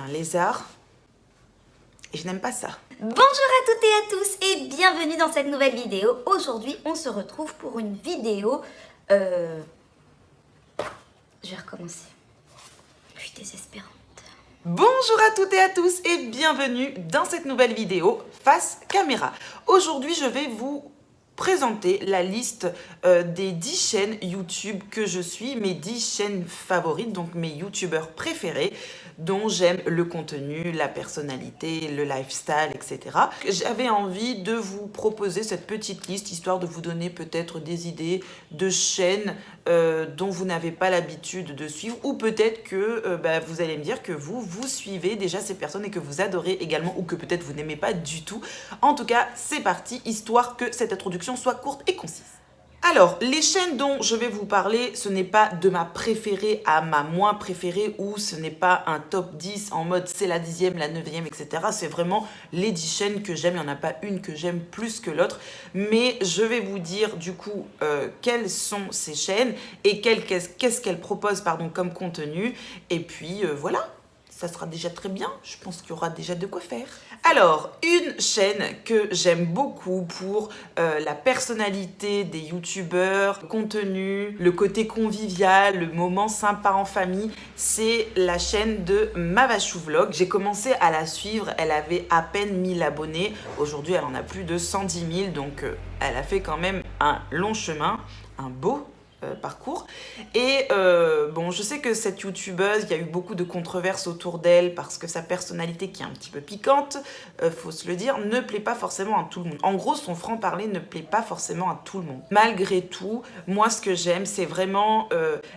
lézard. Et je n'aime pas ça. Bonjour à toutes et à tous et bienvenue dans cette nouvelle vidéo. Aujourd'hui, on se retrouve pour une vidéo... Je vais recommencer. Je suis désespérante. Bonjour à toutes et à tous et bienvenue dans cette nouvelle vidéo face caméra. Aujourd'hui, je vais vous présenter la liste des 10 chaînes YouTube que je suis, mes 10 chaînes favorites, donc mes YouTubeurs préférés, dont j'aime le contenu, la personnalité, le lifestyle, etc. J'avais envie de vous proposer cette petite liste, histoire de vous donner peut-être des idées de chaînes dont vous n'avez pas l'habitude de suivre, ou peut-être que vous allez me dire que vous suivez déjà ces personnes et que vous adorez également, ou que peut-être vous n'aimez pas du tout. En tout cas, c'est parti, histoire que cette introduction soit courte et concise. Alors, les chaînes dont je vais vous parler, ce n'est pas de ma préférée à ma moins préférée, ou ce n'est pas un top 10 en mode c'est la 10e, la 9e, etc. C'est vraiment les 10 chaînes que j'aime, il n'y en a pas une que j'aime plus que l'autre, mais je vais vous dire du coup quelles sont ces chaînes et qu'est-ce qu'elles proposent comme contenu, et puis voilà. Ça sera déjà très bien, je pense qu'il y aura déjà de quoi faire. Alors, une chaîne que j'aime beaucoup pour la personnalité des youtubeurs, le contenu, le côté convivial, le moment sympa en famille, c'est la chaîne de Mavachou Vlog. J'ai commencé à la suivre, elle avait à peine 1000 abonnés. Aujourd'hui, elle en a plus de 110 000, donc elle a fait quand même un long chemin, un beau parcours. Et bon, je sais que cette youtubeuse, il y a eu beaucoup de controverses autour d'elle parce que sa personnalité, qui est un petit peu piquante, faut se le dire, ne plaît pas forcément à tout le monde. En gros, son franc-parler ne plaît pas forcément à tout le monde. Malgré tout, moi, ce que j'aime, c'est vraiment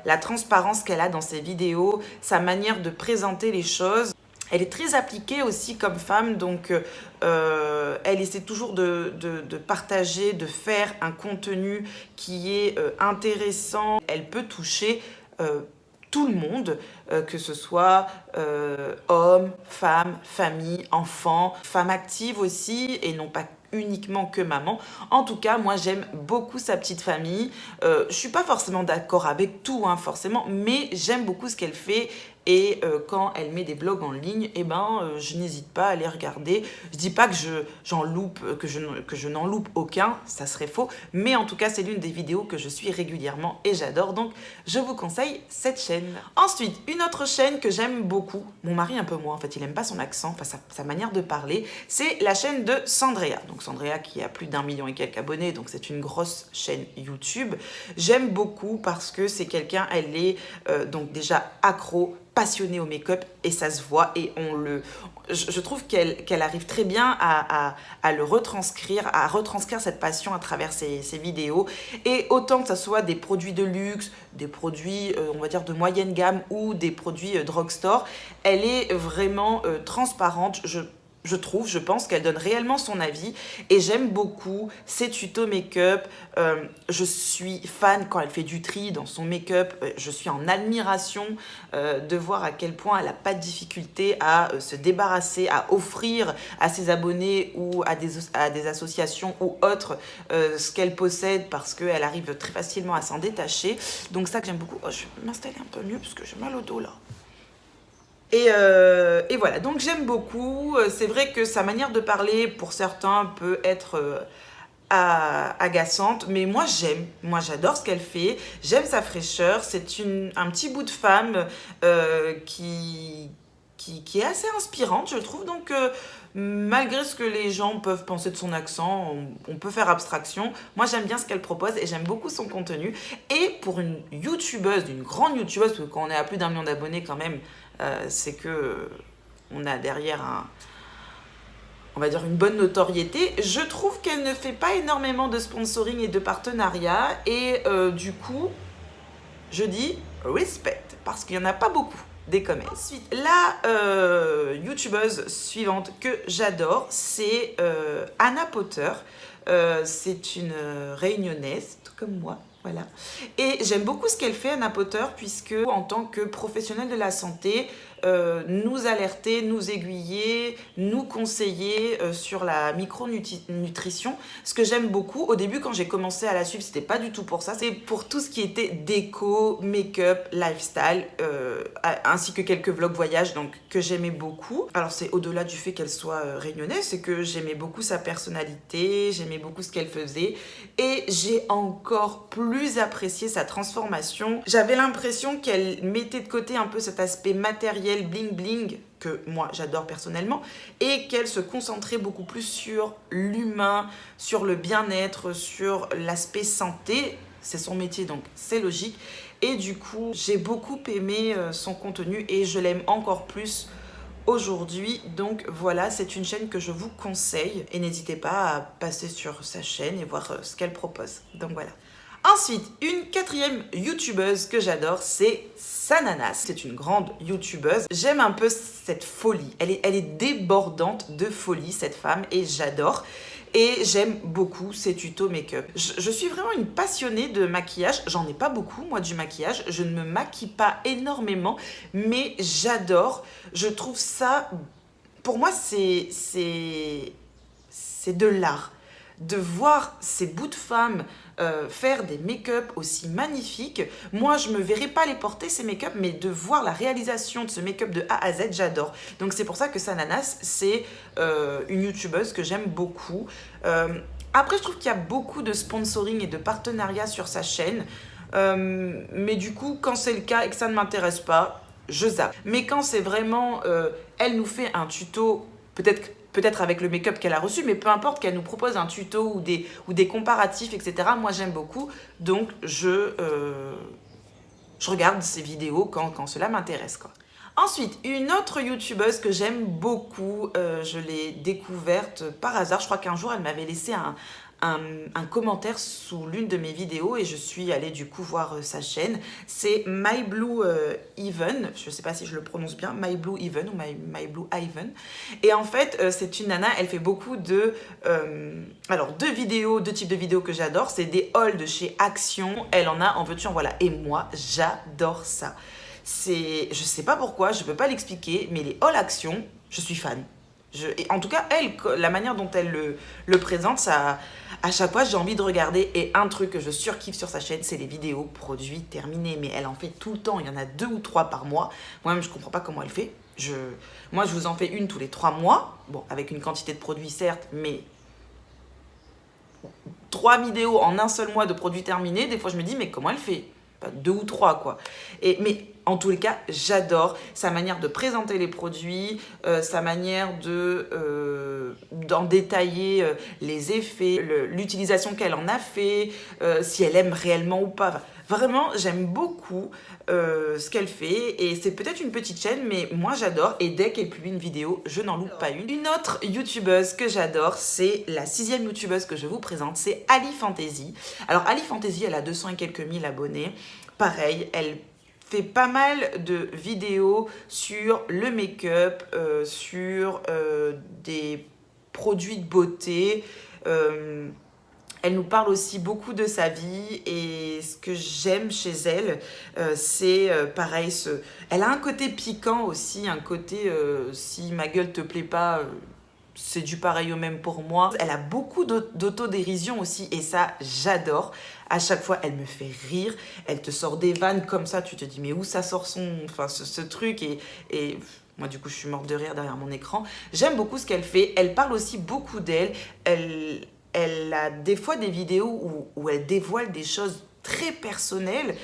la transparence qu'elle a dans ses vidéos, sa manière de présenter les choses. Elle est très appliquée aussi comme femme, donc elle essaie toujours de partager, de faire un contenu qui est intéressant. Elle peut toucher tout le monde, que ce soit hommes, femmes, famille, enfants, femmes actives aussi, et non pas uniquement que maman. En tout cas, moi j'aime beaucoup sa petite famille. Je suis pas forcément d'accord avec tout, forcément, mais j'aime beaucoup ce qu'elle fait. Et quand elle met des vlogs en ligne, je n'hésite pas à les regarder. Je dis pas que je n'en loupe aucun, ça serait faux. Mais en tout cas, c'est l'une des vidéos que je suis régulièrement et j'adore. Donc, je vous conseille cette chaîne. Ensuite, une autre chaîne que j'aime beaucoup, mon mari un peu moins, en fait, il aime pas son accent, enfin sa manière de parler, c'est la chaîne de Sandrea. Donc, Sandrea qui a plus d'1 million et quelques abonnés, donc c'est une grosse chaîne YouTube. J'aime beaucoup parce que c'est quelqu'un, elle est donc déjà accro, passionnée au make-up, et ça se voit, et je trouve qu'elle arrive très bien à le retranscrire, à retranscrire cette passion à travers ses vidéos. Et autant que ça soit des produits de luxe, des produits on va dire de moyenne gamme, ou des produits drugstore, elle est vraiment transparente. Je pense qu'elle donne réellement son avis, et j'aime beaucoup ses tutos make-up. Je suis fan quand elle fait du tri dans son make-up. Je suis en admiration de voir à quel point elle n'a pas de difficulté à se débarrasser, à offrir à ses abonnés ou à des associations ou autres ce qu'elle possède, parce qu'elle arrive très facilement à s'en détacher. Donc ça que j'aime beaucoup. Je vais m'installer un peu mieux parce que j'ai mal au dos là. Et voilà, donc j'aime beaucoup. C'est vrai que sa manière de parler, pour certains, peut être agaçante, mais moi j'aime. Moi j'adore ce qu'elle fait, j'aime sa fraîcheur. C'est un petit bout de femme qui est assez inspirante, je trouve. Donc malgré ce que les gens peuvent penser de son accent, on peut faire abstraction. Moi j'aime bien ce qu'elle propose et j'aime beaucoup son contenu. Et pour une youtubeuse, une grande youtubeuse, parce que quand on est à plus d'1 million d'abonnés quand même, c'est que on a derrière on va dire une bonne notoriété. Je trouve qu'elle ne fait pas énormément de sponsoring et de partenariat, et du coup je dis respect, parce qu'il n'y en a pas beaucoup des commerces. Ensuite, la youtubeuse suivante que j'adore, c'est Anna Potter. C'est une réunionnaise, tout comme moi. Voilà. Et j'aime beaucoup ce qu'elle fait, Anna Potter, puisque en tant que professionnelle de la santé, nous alerter, nous aiguiller, nous conseiller sur la micronutrition. Ce que j'aime beaucoup, au début quand j'ai commencé à la suivre, c'était pas du tout pour ça, c'est pour tout ce qui était déco, make-up, lifestyle, ainsi que quelques vlogs voyage, donc que j'aimais beaucoup. Alors c'est au-delà du fait qu'elle soit réunionnaise, c'est que j'aimais beaucoup sa personnalité, j'aimais beaucoup ce qu'elle faisait, et j'ai encore plus apprécié sa transformation. J'avais l'impression qu'elle mettait de côté un peu cet aspect matériel bling bling que moi j'adore personnellement, et qu'elle se concentrait beaucoup plus sur l'humain, sur le bien-être, sur l'aspect santé. C'est son métier, donc c'est logique. Et du coup, j'ai beaucoup aimé son contenu et je l'aime encore plus aujourd'hui. Donc voilà, c'est une chaîne que je vous conseille et n'hésitez pas à passer sur sa chaîne et voir ce qu'elle propose. Donc voilà. Ensuite, une quatrième youtubeuse que j'adore, c'est Sananas. C'est une grande youtubeuse. J'aime un peu cette folie. Elle est débordante de folie, cette femme, et j'adore. Et j'aime beaucoup ses tutos make-up. Je suis vraiment une passionnée de maquillage. J'en ai pas beaucoup, moi, du maquillage. Je ne me maquille pas énormément, mais j'adore. Je trouve ça... Pour moi, c'est de l'art. De voir ces bouts de femmes faire des make-up aussi magnifiques. Moi, je ne me verrais pas les porter, ces make-up, mais de voir la réalisation de ce make-up de A à Z, j'adore. Donc, c'est pour ça que Sananas, c'est une youtubeuse que j'aime beaucoup. Après, je trouve qu'il y a beaucoup de sponsoring et de partenariats sur sa chaîne. Mais du coup, quand c'est le cas et que ça ne m'intéresse pas, je zappe. Mais quand c'est vraiment... elle nous fait un tuto, peut-être avec le make-up qu'elle a reçu, mais peu importe, qu'elle nous propose un tuto ou des comparatifs, etc. Moi, j'aime beaucoup, donc je regarde ces vidéos quand cela m'intéresse, quoi. Ensuite, une autre youtubeuse que j'aime beaucoup, je l'ai découverte par hasard. Je crois qu'un jour, elle m'avait laissé un commentaire sous l'une de mes vidéos et je suis allée du coup voir sa chaîne. C'est My Blue Even, je ne sais pas si je le prononce bien, My Blue Even ou My Blue Even. Et en fait, c'est une nana, elle fait beaucoup de... alors, deux types de vidéos que j'adore. C'est des hauls de chez Action. Elle en a, en veux-tu, en voilà. Et moi, j'adore ça. Je sais pas pourquoi, je peux pas l'expliquer, mais les hauls Action, je suis fan. Et en tout cas, elle, la manière dont elle le présente, ça, à chaque fois, j'ai envie de regarder. Et un truc que je surkiffe sur sa chaîne, c'est les vidéos produits terminés. Mais elle en fait tout le temps. Il y en a 2 ou 3 par mois. Moi-même, je comprends pas comment elle fait. Moi, je vous en fais une tous les 3 mois. Bon, avec une quantité de produits, certes, mais 3 vidéos en un seul mois de produits terminés. Des fois, je me dis, mais comment elle fait ? 2 ou 3, quoi. Mais en tous les cas, j'adore sa manière de présenter les produits, sa manière d'en détailler les effets, l'utilisation qu'elle en a fait, si elle aime réellement ou pas. Enfin, vraiment, j'aime beaucoup ce qu'elle fait et c'est peut-être une petite chaîne, mais moi j'adore et dès qu'elle publie une vidéo, je n'en loupe pas une. Une autre youtubeuse que j'adore, c'est la 6e youtubeuse que je vous présente, c'est Ali Fantasy. Alors Ali Fantasy, elle a 200 et quelques mille abonnés. Pareil, elle fait pas mal de vidéos sur le make-up, sur des produits de beauté. Elle nous parle aussi beaucoup de sa vie et ce que j'aime chez elle, c'est pareil, elle a un côté piquant aussi, un côté si ma gueule te plaît pas, c'est du pareil au même pour moi. Elle a beaucoup d'autodérision aussi et ça, j'adore. À chaque fois, elle me fait rire. Elle te sort des vannes comme ça. Tu te dis, mais où ça sort ce truc et moi, du coup, je suis morte de rire derrière mon écran. J'aime beaucoup ce qu'elle fait. Elle parle aussi beaucoup d'elle. Elle a des fois des vidéos où elle dévoile des choses très personnelles.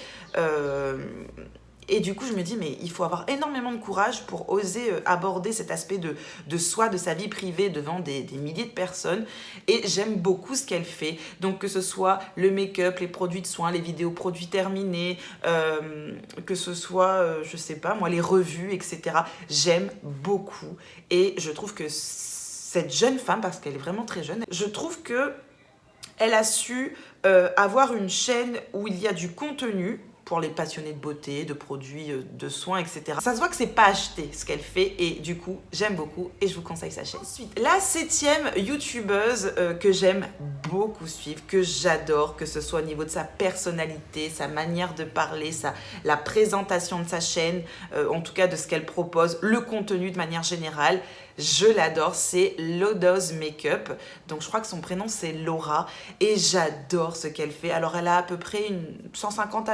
Et du coup, je me dis, mais il faut avoir énormément de courage pour oser aborder cet aspect de soi, de sa vie privée devant des milliers de personnes. Et j'aime beaucoup ce qu'elle fait. Donc, que ce soit le make-up, les produits de soins, les vidéos produits terminés, que ce soit, je sais pas, moi, les revues, etc. J'aime beaucoup. Et je trouve que cette jeune femme, parce qu'elle est vraiment très jeune, je trouve que elle a su avoir une chaîne où il y a du contenu pour les passionnés de beauté, de produits de soins, etc. Ça se voit que c'est pas acheté ce qu'elle fait et du coup, j'aime beaucoup et je vous conseille sa chaîne. Ensuite, la 7e youtubeuse que j'aime beaucoup suivre, que j'adore, que ce soit au niveau de sa personnalité, sa manière de parler, la présentation de sa chaîne, en tout cas de ce qu'elle propose, le contenu de manière générale. Je l'adore, c'est Lodoz Makeup. Donc je crois que son prénom c'est Laura et j'adore ce qu'elle fait. Alors elle a à peu près 150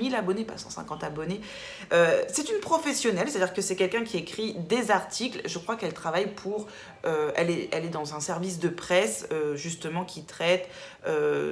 000 abonnés, pas 150 abonnés. C'est une professionnelle, c'est-à-dire que c'est quelqu'un qui écrit des articles. Je crois qu'elle travaille pour... elle est dans un service de presse justement qui traite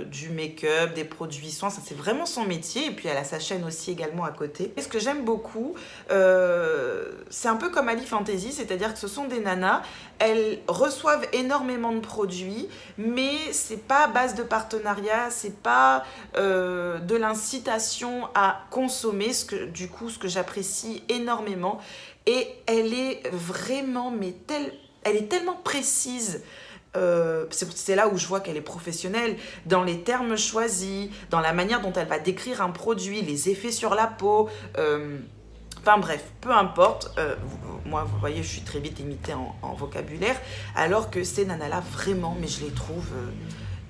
du make-up, des produits soins. Ça c'est vraiment son métier et puis elle a sa chaîne aussi également à côté. Et ce que j'aime beaucoup, c'est un peu comme Ali Fantasy, c'est-à-dire que ce sont des nanas, elles reçoivent énormément de produits, mais c'est pas à base de partenariat, c'est pas de l'incitation à consommer, ce que j'apprécie énormément. Et elle est vraiment, elle est tellement précise. C'est là où je vois qu'elle est professionnelle, dans les termes choisis, dans la manière dont elle va décrire un produit, les effets sur la peau. Enfin bref, peu importe, moi vous voyez je suis très vite limitée en vocabulaire, alors que ces nanas-là vraiment, mais je les trouve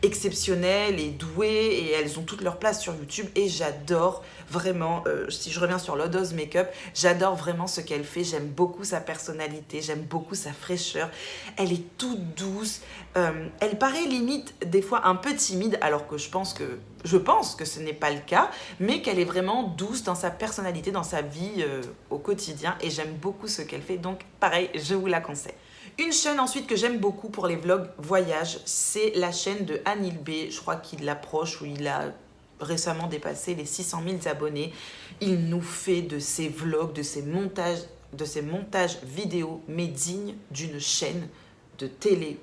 exceptionnelles et douées et elles ont toute leur place sur YouTube et j'adore vraiment, si je reviens sur Lodoz Makeup, j'adore vraiment ce qu'elle fait, j'aime beaucoup sa personnalité, j'aime beaucoup sa fraîcheur, elle est toute douce, elle paraît limite des fois un peu timide alors que je pense que ce n'est pas le cas, mais qu'elle est vraiment douce dans sa personnalité, dans sa vie au quotidien et j'aime beaucoup ce qu'elle fait, donc pareil, je vous la conseille. Une chaîne ensuite que j'aime beaucoup pour les vlogs voyage, c'est la chaîne de Anil B. Je crois qu'il approche ou il a récemment dépassé les 600 000 abonnés. Il nous fait de ses vlogs, de ses montages vidéo, mais dignes d'une chaîne de télé,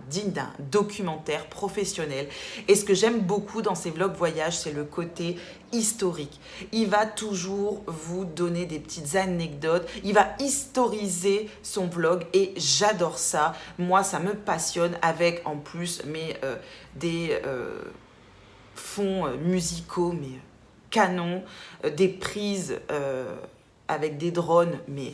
digne d'un documentaire professionnel. Et ce que j'aime beaucoup dans ces vlogs voyage, c'est le côté historique. Il va toujours vous donner des petites anecdotes, il va historiser son vlog et j'adore ça. Moi, ça me passionne avec en plus des fonds musicaux, mais canons, des prises avec des drones, mais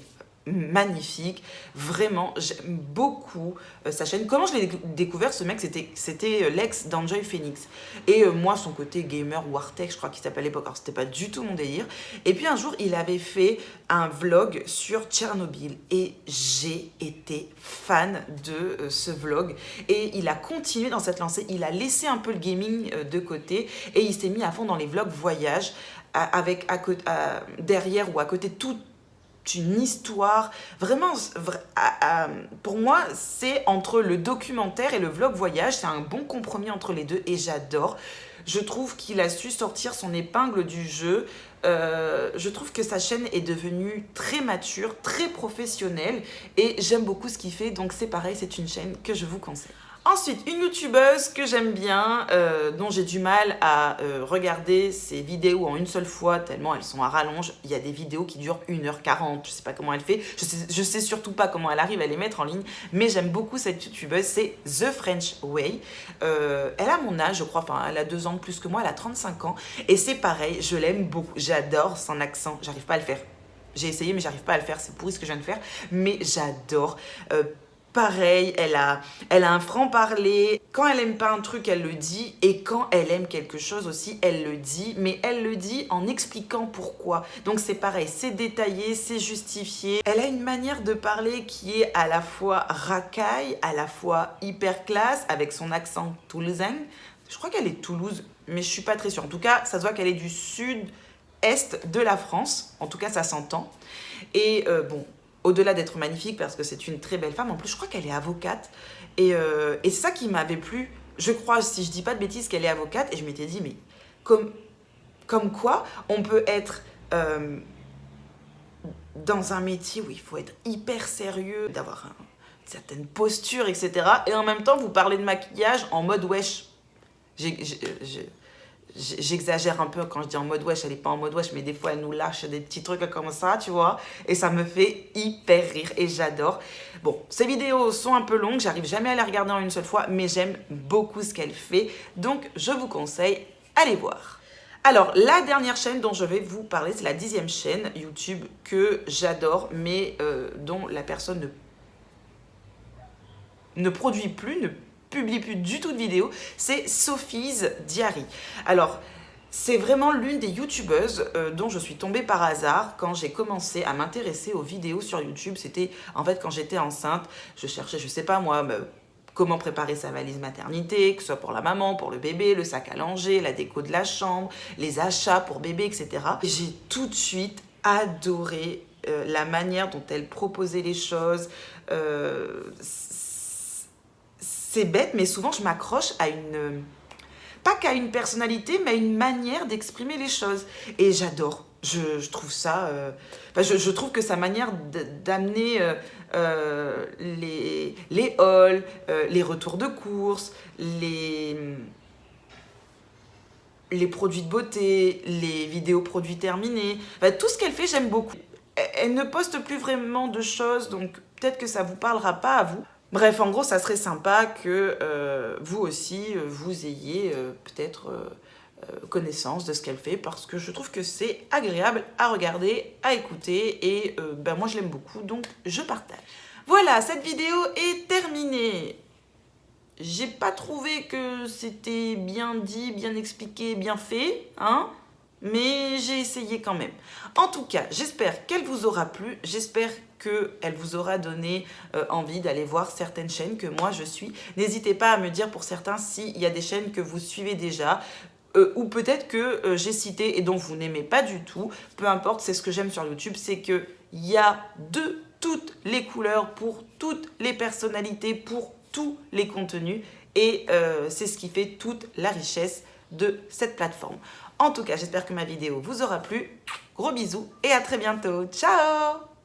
magnifique, vraiment j'aime beaucoup sa chaîne. Comment je l'ai découvert ce mec, c'était l'ex d'Enjoy Phoenix et moi son côté gamer ou Artec je crois qu'il s'appelait à l'époque, alors c'était pas du tout mon délire et puis un jour il avait fait un vlog sur Tchernobyl et j'ai été fan de ce vlog et il a continué dans cette lancée, il a laissé un peu le gaming de côté et il s'est mis à fond dans les vlogs voyage avec derrière ou à côté tout une histoire, vraiment, pour moi, c'est entre le documentaire et le vlog voyage, c'est un bon compromis entre les deux et j'adore. Je trouve qu'il a su sortir son épingle du jeu. Je trouve que sa chaîne est devenue très mature, très professionnelle et j'aime beaucoup ce qu'il fait, donc c'est pareil, c'est une chaîne que je vous conseille. Ensuite, une youtubeuse que j'aime bien, dont j'ai du mal à regarder ses vidéos en une seule fois, tellement elles sont à rallonge. Il y a des vidéos qui durent 1h40, je sais pas comment elle fait. Je sais surtout pas comment elle arrive à les mettre en ligne, mais j'aime beaucoup cette youtubeuse, c'est The French Way. Elle a mon âge, je crois, enfin elle a 2 ans de plus que moi, elle a 35 ans. Et c'est pareil, je l'aime beaucoup, j'adore son accent, j'arrive pas à le faire. J'ai essayé mais j'arrive pas à le faire, c'est pourri ce que je viens de faire, mais j'adore. Pareil, elle a un franc-parler. Quand elle aime pas un truc, elle le dit. Et quand elle aime quelque chose aussi, elle le dit. Mais elle le dit en expliquant pourquoi. Donc c'est pareil, c'est détaillé, c'est justifié. Elle a une manière de parler qui est à la fois racaille, à la fois hyper classe, avec son accent toulousain. Je crois qu'elle est de Toulouse, mais je suis pas très sûre. En tout cas, ça se voit qu'elle est du sud-est de la France. En tout cas, ça s'entend. Et bon... Au-delà d'être magnifique, parce que c'est une très belle femme, en plus, je crois qu'elle est avocate. Et c'est ça qui m'avait plu. Je crois, si je dis pas de bêtises, qu'elle est avocate. Et je m'étais dit, mais comme quoi on peut être dans un métier où il faut être hyper sérieux, d'avoir une certaine posture, etc. Et en même temps, vous parlez de maquillage en mode wesh. J'exagère un peu quand je dis en mode wesh, elle est pas en mode wesh, mais des fois elle nous lâche des petits trucs comme ça, tu vois, et ça me fait hyper rire et j'adore. Bon, ces vidéos sont un peu longues, j'arrive jamais à les regarder en une seule fois, mais j'aime beaucoup ce qu'elle fait, donc je vous conseille, allez voir. Alors, la dernière chaîne dont je vais vous parler, c'est la 10e chaîne YouTube que j'adore, mais dont la personne ne produit plus, ne publie plus du tout de vidéos, c'est Sophie's Diary. Alors, c'est vraiment l'une des youtubeuses dont je suis tombée par hasard quand j'ai commencé à m'intéresser aux vidéos sur YouTube. C'était en fait quand j'étais enceinte, je cherchais, je sais pas moi, comment préparer sa valise maternité, que ce soit pour la maman, pour le bébé, le sac à langer, la déco de la chambre, les achats pour bébé, etc. J'ai tout de suite adoré la manière dont elle proposait les choses. C'est bête, mais souvent je m'accroche à une... pas qu'à une personnalité, mais à une manière d'exprimer les choses. Et j'adore. Je trouve ça... je trouve que sa manière d'amener les hauls, les retours de course, les produits de beauté, les vidéos produits terminés, tout ce qu'elle fait, j'aime beaucoup. Elle ne poste plus vraiment de choses, donc peut-être que ça ne vous parlera pas à vous. Bref, en gros, ça serait sympa que vous aussi, vous ayez peut-être connaissance de ce qu'elle fait, parce que je trouve que c'est agréable à regarder, à écouter, et moi je l'aime beaucoup, donc je partage. Voilà, cette vidéo est terminée. J'ai pas trouvé que c'était bien dit, bien expliqué, bien fait, hein, mais j'ai essayé quand même. En tout cas, j'espère qu'elle vous aura plu, j'espère qu'elle vous aura donné envie d'aller voir certaines chaînes que moi je suis. N'hésitez pas à me dire pour certains s'il y a des chaînes que vous suivez déjà, ou peut-être que j'ai cité et dont vous n'aimez pas du tout. Peu importe, c'est ce que j'aime sur YouTube, c'est qu'il y a de toutes les couleurs, pour toutes les personnalités, pour tous les contenus, et c'est ce qui fait toute la richesse de cette plateforme. En tout cas, j'espère que ma vidéo vous aura plu. Gros bisous et à très bientôt. Ciao!